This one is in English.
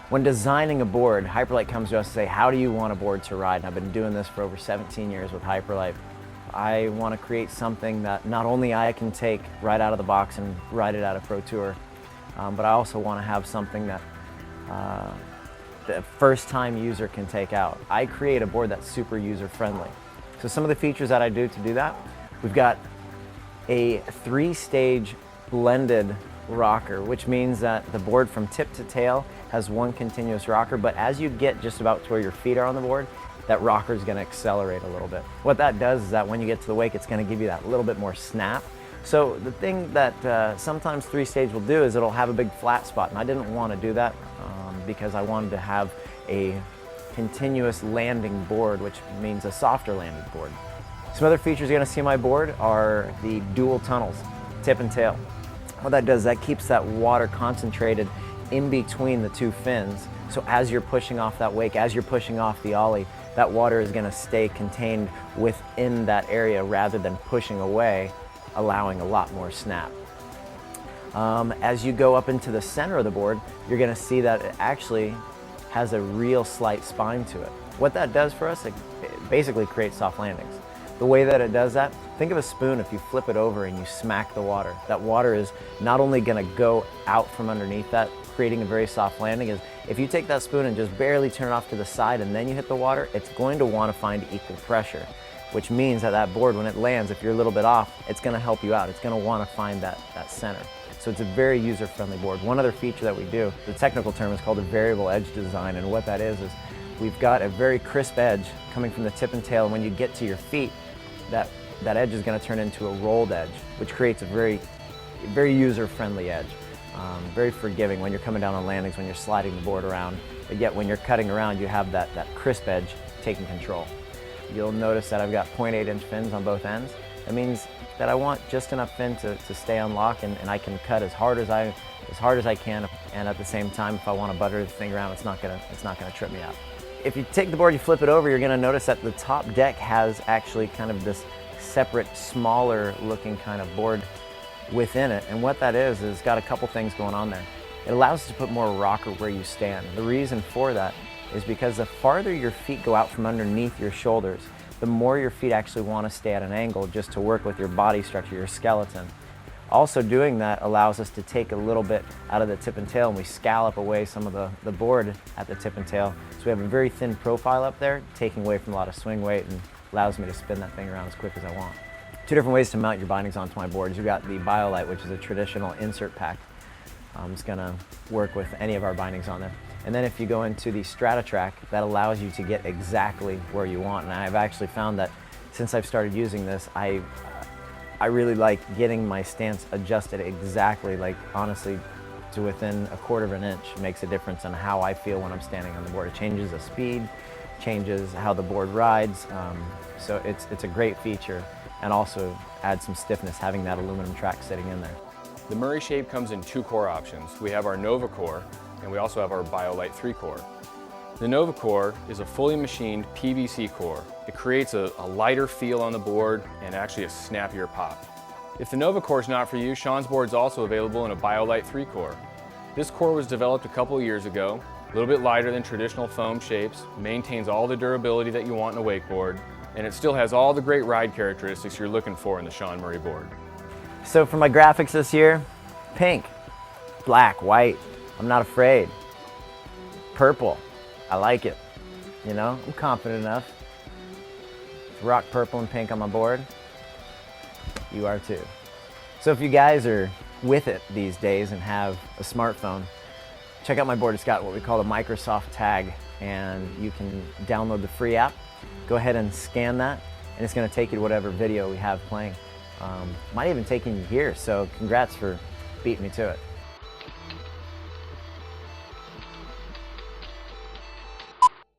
When designing a board, Hyperlite comes to us and say, how do you want a board to ride? And I've been doing this for over 17 years with Hyperlite. I want to create something that not only I can take right out of the box and ride it at a Pro Tour, but I also want to have something that the first-time user can take out. I create a board that's super user-friendly. So some of the features that I do to do that, we've got a 3-stage blended rocker, which means that the board from tip to tail has one continuous rocker, but as you get just about to where your feet are on the board, that rocker is going to accelerate a little bit. What that does is that when you get to the wake, it's going to give you that little bit more snap. So the thing that sometimes 3-stage will do is it'll have a big flat spot, and I didn't want to do that because I wanted to have a continuous landing board, which means a softer landing board. Some other features you're going to see on my board are the dual tunnels, tip and tail. What that does, that keeps that water concentrated in between the two fins. So as you're pushing off that wake, as you're pushing off the ollie, that water is going to stay contained within that area rather than pushing away, allowing a lot more snap. As you go up into the center of the board, you're going to see that it actually has a real slight spine to it. What that does for us, it basically creates soft landings. The way that it does that, think of a spoon. If you flip it over and you smack the water, that water is not only going to go out from underneath that, creating a very soft landing. Is if you take that spoon and just barely turn it off to the side and then you hit the water, it's going to want to find equal pressure, which means that that board, when it lands, if you're a little bit off, it's going to help you out. It's going to want to find that center. So it's a very user-friendly board. One other feature that we do, the technical term is called a variable edge design, and what that is we've got a very crisp edge coming from the tip and tail, and when you get to your feet, that edge is going to turn into a rolled edge, which creates a very user-friendly edge. Very forgiving when you're coming down on landings, when you're sliding the board around, but yet when you're cutting around, you have that crisp edge taking control. You'll notice that I've got 0.8-inch fins on both ends. That means that I want just enough fin to stay on lock, and I can cut as hard as I can, and at the same time, if I want to butter the thing around, it's not gonna trip me out. If you take the board, you flip it over, you're going to notice that the top deck has actually kind of this separate, smaller looking kind of board within it. And what that is it's got a couple things going on there. It allows us to put more rocker where you stand. The reason for that is because the farther your feet go out from underneath your shoulders, the more your feet actually want to stay at an angle just to work with your body structure, your skeleton. Also doing that allows us to take a little bit out of the tip and tail, and we scallop away some of the board at the tip and tail. So we have a very thin profile up there, taking away from a lot of swing weight, and allows me to spin that thing around as quick as I want. Two different ways to mount your bindings onto my boards. You've got the BioLite, which is a traditional insert pack. It's going to work with any of our bindings on there. And then if you go into the Strata track, that allows you to get exactly where you want. And I've actually found that since I've started using this, I really like getting my stance adjusted exactly, like honestly, to within 1/4 of an inch. Makes a difference on how I feel when I'm standing on the board. It changes the speed, changes how the board rides. So it's a great feature, and also adds some stiffness having that aluminum track sitting in there. The Murray shape comes in 2 core options. We have our Nova core, and we also have our BioLite 3 core. The Nova core is a fully machined PVC core. It creates a lighter feel on the board and actually a snappier pop. If the Nova core is not for you, Shaun's board is also available in a BioLite 3 core. This core was developed a couple of years ago, a little bit lighter than traditional foam shapes, maintains all the durability that you want in a wakeboard, and it still has all the great ride characteristics you're looking for in the Shaun Murray board. So for my graphics this year, pink, black, white, I'm not afraid. Purple, I like it. You know, I'm confident enough to rock purple and pink on my board. You are too. So if you guys are with it these days and have a smartphone, check out my board. It's got what we call a Microsoft tag, and you can download the free app. Go ahead and scan that, and it's going to take you to whatever video we have playing. Might even take you here, so congrats for beating me to it.